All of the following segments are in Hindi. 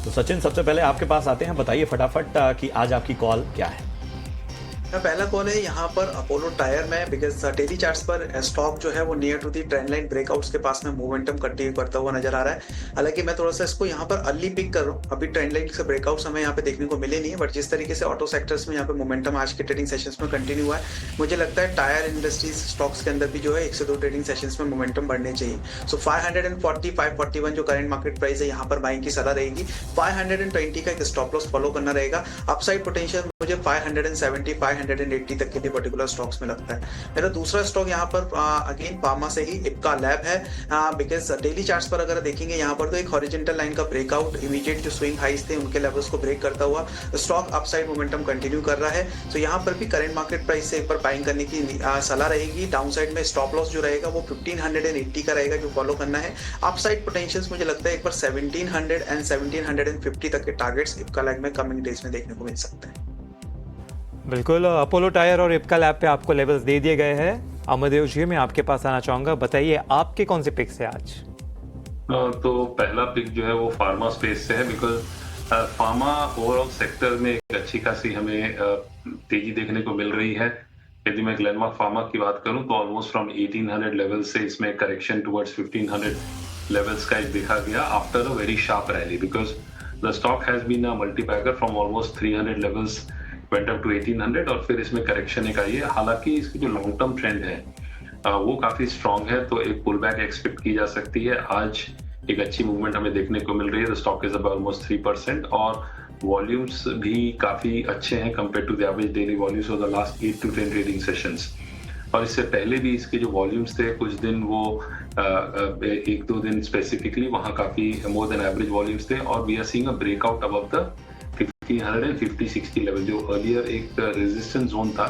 तो सचिन, सबसे पहले आपके पास आते हैं, बताइए फटाफट कि आज आपकी कॉल क्या है। मेरा पहला कॉल है यहाँ पर अपोलो टायर में, बिकॉज डेली चार्ट्स पर स्टॉक जो है वो near to the trend line breakouts के पास में मोमेंटम कंटिन्यू करता हुआ नजर आ रहा है। हालांकि मैं थोड़ा सा इसको यहाँ पर अर्ली पिक कर रहा हूँ, अभी ट्रेंड लाइन से ब्रेकआउट्स हमें यहाँ पे देखने को मिले नहीं है, बट जिस तरीके से ऑटो सेक्टर्स में यहाँ पे मोमेंटम आज के ट्रेडिंग सेशंस में कंटिन्यू हुआ है, मुझे लगता है टायर इंडस्ट्रीज स्टॉक्स के अंदर भी जो है 1 से 2 ट्रेडिंग सेशंस में मोमेंटम बढ़ने चाहिए। सो 540 541 जो करंट मार्केट प्राइस है यहाँ पर बाइंग की सलाह रहेगी। 520 का एक स्टॉप लॉस फॉलो करना रहेगा। अपसाइड पोटेंशियल मुझे 570 580 तक के लिए पर्टिकुलर स्टॉक्स में लगता है। मेरा दूसरा स्टॉक यहाँ पर अगेन फार्मा से ही इप्का लैब है, बिकॉज डेली चार्ट्स पर अगर देखेंगे यहाँ पर तो एक हॉरिजॉन्टल लाइन का ब्रेकआउट, इमीडिएट जो स्विंग हाइस थे उनके लेवल्स को ब्रेक करता हुआ स्टॉक अपसाइड मोमेंटम कंटिन्यू कर रहा है। तो यहाँ पर भी करंट मार्केट प्राइस से एक बार बाइंग करने की सलाह रहेगी। डाउन साइड में स्टॉप लॉस जो रहेगा वो 1580 का रहेगा जो फॉलो करना है। अपसाइड पोटेंशियल्स मुझे लगता है एक बार 1700 एंड 1750 तक के टारगेट्स इप्का लैब में कमिंग डेज में देखने को मिल सकते हैं। बिल्कुल, अपोलो टायर और इप्का लैब पे आपको लेवल्स दे दिए गए हैं। अमरदेव जी, मैं आपके पास आना चाहूंगा, बताइए आपके कौन से पिक्स है आज? तो पहला पिक जो है वो फार्मा स्पेस से है, बिकॉज फार्मा ओवरऑल सेक्टर में एक अच्छी खासी हमें तेजी देखने को मिल रही है। यदि मैं ग्लेनमार्क फार्मा की बात करूं तो ऑलमोस्ट फ्रॉम 1800 लेवल से इसमें करेक्शन टुवर्ड्स 1500 लेवल्स का एक देखा गया after a very sharp rally, because the stock has been a multibagger from almost 300 levels went up to 1800 और फिर इसमें करेक्शन एक आई है। हालांकि इसकी जो लॉन्ग टर्म ट्रेंड है वो काफी स्ट्रांग है, तो एक पुल बैक एक्सपेक्ट की जा सकती है। आज एक अच्छी मूवमेंट हमें देखने को मिल रही है। The stock is about almost 3% और वॉल्यूम्स भी काफी अच्छे हैं compare to the average daily volumes of the last 8 to 10 trading sessions. और इससे पहले भी इसके जो वॉल्यूम्स थे कुछ दिन वो 1-2 दिन स्पेसिफिकली वहां काफी मोर देन एवरेज वॉल्यूम्स थे, और we are seeing a breakout above the 1550-60 level जो अर्लियर एक रेजिस्टेंस जोन था,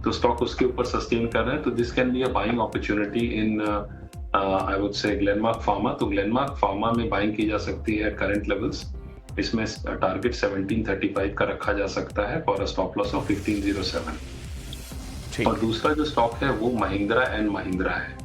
तो स्टॉक उसके ऊपर सस्टेन कर रहे हैं। तो this can be a buying opportunity in I would say Glenmark pharma. तो ग्लेनमार्क फार्मा में बाइंग की जा सकती है करंट लेवल्स। इसमें टारगेट 1735 का रखा जा सकता है for a stop loss of 1507। और दूसरा जो स्टॉक है वो महिंद्रा एंड महिंद्रा है।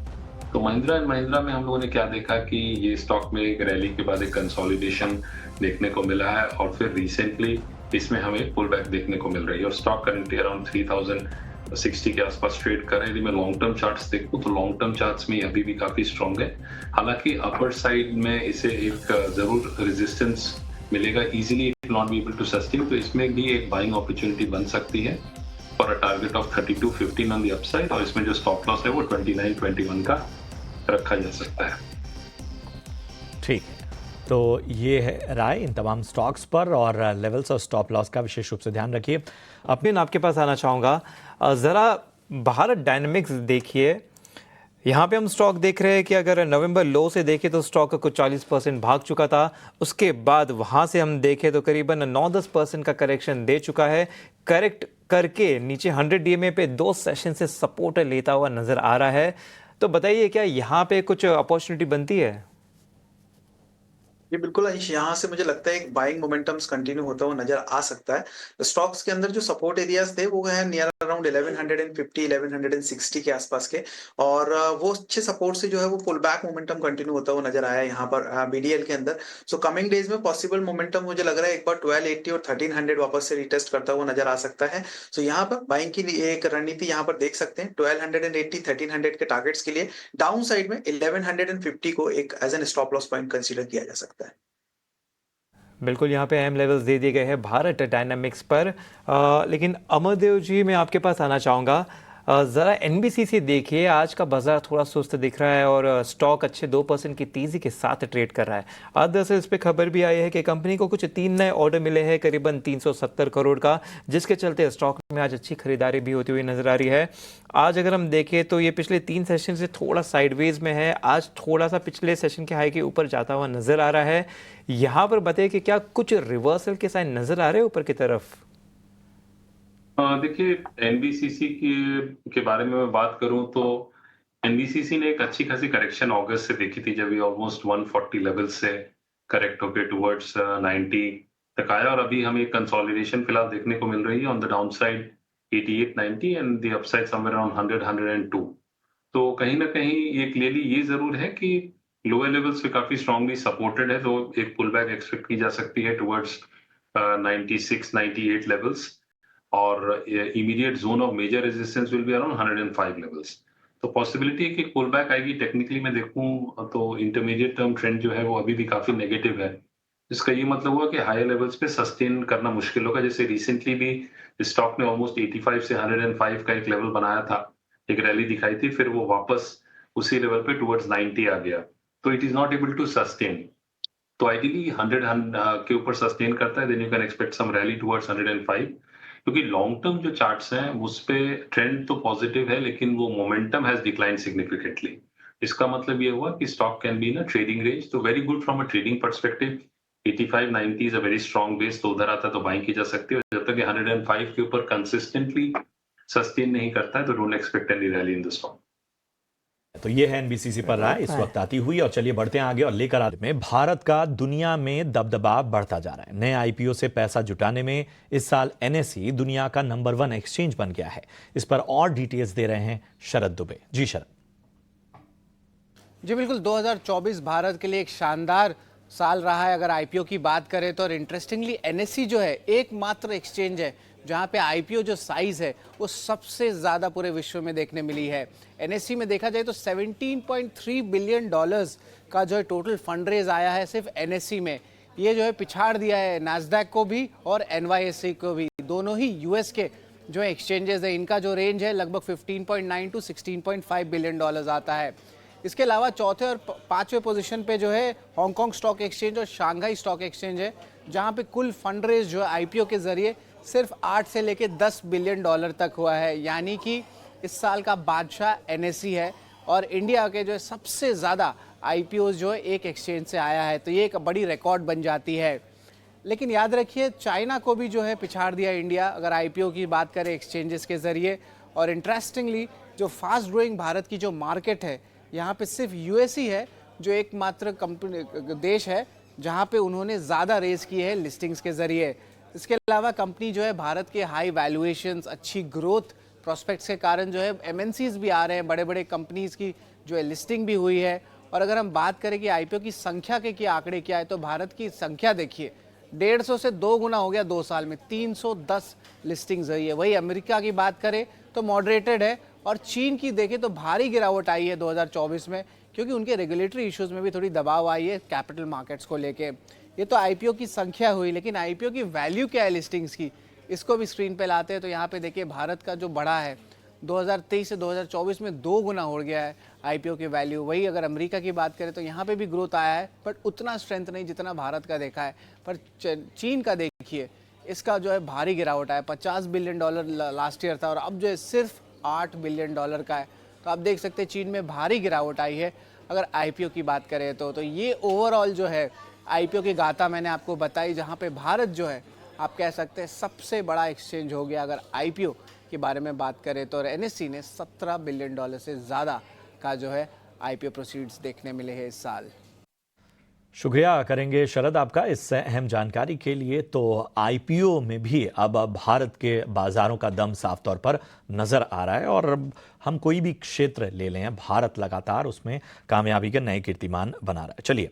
तो महिंद्रा एंड महिंद्रा में हम लोगों ने क्या देखा कि ये स्टॉक में एक रैली के बाद एक कंसोलिडेशन देखने को मिला है, और फिर रिसेंटली इसमें हमें पुल बैक देखने को मिल रही है, और स्टॉक करंटली अराउंड 3060 के आसपास ट्रेड कर रहे हैं। यदि मैं लॉन्ग टर्म चार्ट्स देखूं तो लॉन्ग टर्म चार्ट्स में अभी भी काफी स्ट्रांग है। हालांकि अपर साइड में इसे एक जरूर रेजिस्टेंस मिलेगा, easily it will not be able to sustain, तो इसमें भी एक बाइंग अपॉर्चुनिटी बन सकती है for a target of 3215 on the upside, और इसमें जो स्टॉप लॉस है वो 2921 का रखा जा सकता है। ठीक है, तो ये है राय इन तमाम स्टॉक्स पर, और लेवल्स और स्टॉप लॉस का विशेष रूप से ध्यान रखिए। अपने आपके पास आना चाहूँगा, ज़रा भारत डायनेमिक्स देखिए। यहाँ पे हम स्टॉक देख रहे हैं कि अगर नवंबर लो से देखें तो स्टॉक कुछ 40% भाग चुका था, उसके बाद वहाँ से हम देखें तो करीबन 9-10% का करेक्शन दे चुका है। करेक्ट करके नीचे 100 DMA पे 2 सेशन से सपोर्ट लेता हुआ नजर आ रहा है। तो बताइए, क्या यहाँ पे कुछ अपॉर्चुनिटी बनती है? ये बिल्कुल आयुष, यहाँ से मुझे लगता है एक बाइंग मोमेंटम्स कंटिन्यू होता हुआ नजर आ सकता है। स्टॉक्स के अंदर जो सपोर्ट एरियाज थे वो है नियर अराउंड 1150 1160 के आसपास के, और वो अच्छे सपोर्ट से जो है वो पुल बैक मोमेंटम कंटिन्यू होता हुआ नजर आया यहाँ पर बीडीएल के अंदर। सो कमिंग डेज में पॉसिबल मोमेंटम मुझे लग रहा है एक बार 1280 और 1300 वापस से रिटेस्ट करता हुआ नजर आ सकता है। सो यहाँ पर बाइंग की एक रणनीति यहाँ पर देख सकते हैं 1280 1300 के टारगेट्स के लिए। डाउन साइड में 1150 को एक as an stop loss point consider किया जा सकता है। बिल्कुल, यहाँ पे अहम लेवल्स दे दिए गए हैं भारत डायनामिक्स पर। लेकिन अमरदेव जी, मैं आपके पास आना चाहूँगा, ज़रा एनबीसीसी देखिए। आज का बाजार थोड़ा सुस्त दिख रहा है और स्टॉक अच्छे 2% की तेज़ी के साथ ट्रेड कर रहा है। आज दरअसल इस पर खबर भी आई है कि कंपनी को कुछ 3 नए ऑर्डर मिले हैं करीबन 370 करोड़ का, जिसके चलते स्टॉक में आज अच्छी खरीदारी भी होती हुई नजर आ रही है। आज अगर हम देखें तो ये पिछले 3 सेशन से थोड़ा साइडवेज में है, आज थोड़ा सा पिछले सेशन के हाई के ऊपर जाता हुआ नजर आ रहा है। यहाँ पर बताइए कि क्या कुछ रिवर्सल के साइन नजर आ रहे हैं ऊपर की तरफ? देखिए, एनबीसीसी के बारे में मैं बात करूं तो एनबीसीसी ने एक अच्छी खासी करेक्शन अगस्त से देखी थी, जब ये ऑलमोस्ट 140 लेवल से करेक्ट होकर टुवर्ड्स 90 तक आया, और अभी हमें कंसोलिडेशन फिलहाल देखने को मिल रही है on the down side 88 90 and the upside somewhere around 100 102। तो कहीं ना कहीं ये क्लियरली ये जरूर है कि लोअर लेवल्स पे काफी स्ट्रांगली सपोर्टेड है, तो एक पुल बैक एक्सपेक्ट की जा सकती है टुवर्ड्स 96 98 लेवल्स, और immediate zone of major resistance will be around 105 levels. तो पॉसिबिलिटी है कि पुल बैक आएगी। टेक्निकली मैं देखूं तो इंटरमीडिएट टर्म ट्रेंड जो है वो अभी भी काफी नेगेटिव है। इसका ये मतलब हुआ कि हायर लेवल्स पे सस्टेन करना मुश्किल होगा। जैसे रिसेंटली भी स्टॉक ने ऑलमोस्ट 85 से 105 का एक लेवल बनाया था, एक रैली दिखाई थी, फिर वो वापस उसी लेवल पे टुवर्ड्स 90 आ गया। तो it is not able to sustain. तो आइडियली 100 के ऊपर सस्टेन करता है, then you can expect some rally towards 105, क्योंकि लॉन्ग टर्म जो चार्ट्स हैं उस पे ट्रेंड तो पॉजिटिव है, लेकिन वो मोमेंटम हैज डिक्लाइन सिग्निफिकेंटली। इसका मतलब ये हुआ कि stock can be in a trading range, तो very good from a trading perspective. 85 90 is a very strong base, तो उधर आता है तो बाइंग की जा सकती है। जब तक ये 105 के ऊपर कंसिस्टेंटली सस्टेन नहीं करता है तो don't expect any rally in the stock. तो ये है एनबीसीसी पर राय इस वक्त आती हुई। और चलिए बढ़ते हैं आगे और लेकर आते में भारत का दुनिया में दबदबा बढ़ता जा रहा है। नए आईपीओ से पैसा जुटाने में इस साल एनएसई दुनिया का नंबर 1 एक्सचेंज बन गया है। इस पर और डिटेल्स दे रहे हैं शरद दुबे। जी शरद। जी बिल्कुल, 2024 भारत के लिए एक शानदार साल रहा है अगर आईपीओ की बात करें तो। और इंटरेस्टिंगली एनएसई जो है एकमात्र एक्सचेंज है जहां पे आईपीओ जो साइज है वो सबसे ज़्यादा पूरे विश्व में देखने मिली है। एनएसई में देखा जाए तो 17.3 बिलियन डॉलर्स का जो है टोटल फंड रेज आया है सिर्फ एनएसई में। ये जो है पिछाड़ दिया है नास्डैक को भी और एनवाईएसई को भी। दोनों ही यूएस के जो एक्सचेंजेस है इनका जो रेंज है लगभग 15.9 टू 16.5 बिलियन डॉलर्स आता है। इसके अलावा चौथे और पांचवें पोजीशन पे जो है हांगकांग स्टॉक एक्सचेंज और शंघाई स्टॉक एक्सचेंज है, जहां पे कुल फंड रेज जो है आईपीओ के जरिए सिर्फ 8 से लेके 10 बिलियन डॉलर तक हुआ है। यानी कि इस साल का बादशाह एनएसई है और इंडिया के जो है सबसे ज़्यादा आईपीओ जो है एक एक्सचेंज से आया है, तो ये एक बड़ी रिकॉर्ड बन जाती है। लेकिन याद रखिए चाइना को भी जो है पिछाड़ दिया इंडिया अगर आईपीओ की बात करें एक्सचेंजेस के ज़रिए। और इंटरेस्टिंगली जो फास्ट ग्रोइंग भारत की जो मार्केट है यहाँ पे सिर्फ यूएसई है जो एकमात्र कंपनी देश है जहाँ पे उन्होंने ज़्यादा रेस की है लिस्टिंग्स के ज़रिए। इसके अलावा कंपनी जो है भारत के हाई वैल्यूएशंस, अच्छी ग्रोथ प्रोस्पेक्ट्स के कारण जो है एमएनसीज भी आ रहे हैं, बड़े बड़े कंपनीज की जो है लिस्टिंग भी हुई है। और अगर हम बात करें कि आईपीओ की संख्या के क्या आंकड़े क्या है तो भारत की संख्या देखिए 150 से 2 गुना हो गया 2 साल में, 310 लिस्टिंग्स हुई है। वही अमेरिका की बात करें तो मॉडरेटेड है और चीन की देखें तो भारी गिरावट आई है 2024 में, क्योंकि उनके रेगुलेटरी इश्यूज में भी थोड़ी दबाव आई है कैपिटल मार्केट्स को लेके। ये तो आईपीओ की संख्या हुई, लेकिन आईपीओ की वैल्यू क्या है लिस्टिंग्स की, इसको भी स्क्रीन पे लाते हैं। तो यहाँ पे देखिए भारत का जो बढ़ा है 2023 से 2024 में 2 गुना हो गया है आईपीओ की वैल्यू। वही अगर अमेरिका की बात करें तो यहाँ पे भी ग्रोथ आया है, बट उतना स्ट्रेंथ नहीं जितना भारत का देखा है। पर चीन का देखिए, इसका जो है भारी गिरावट आया, 50 बिलियन डॉलर लास्ट ईयर था और अब जो है सिर्फ 8 बिलियन डॉलर का है। तो आप देख सकते हैं चीन में भारी गिरावट आई है अगर आईपीओ की बात करें तो ये ओवरऑल जो है आईपीओ की गाथा मैंने आपको बताई, जहाँ पे भारत जो है आप कह सकते हैं सबसे बड़ा एक्सचेंज हो गया अगर आईपीओ के बारे में बात करें तो। एनएसई ने 17 बिलियन डॉलर से ज़्यादा का जो है आईपीओ प्रोसीड्स देखने मिले हैं इस साल। शुक्रिया करेंगे शरद आपका इस अहम जानकारी के लिए। तो आईपीओ में भी अब भारत के बाजारों का दम साफ तौर पर नजर आ रहा है और हम कोई भी क्षेत्र ले लें, भारत लगातार उसमें कामयाबी के नए कीर्तिमान बना रहा है। चलिए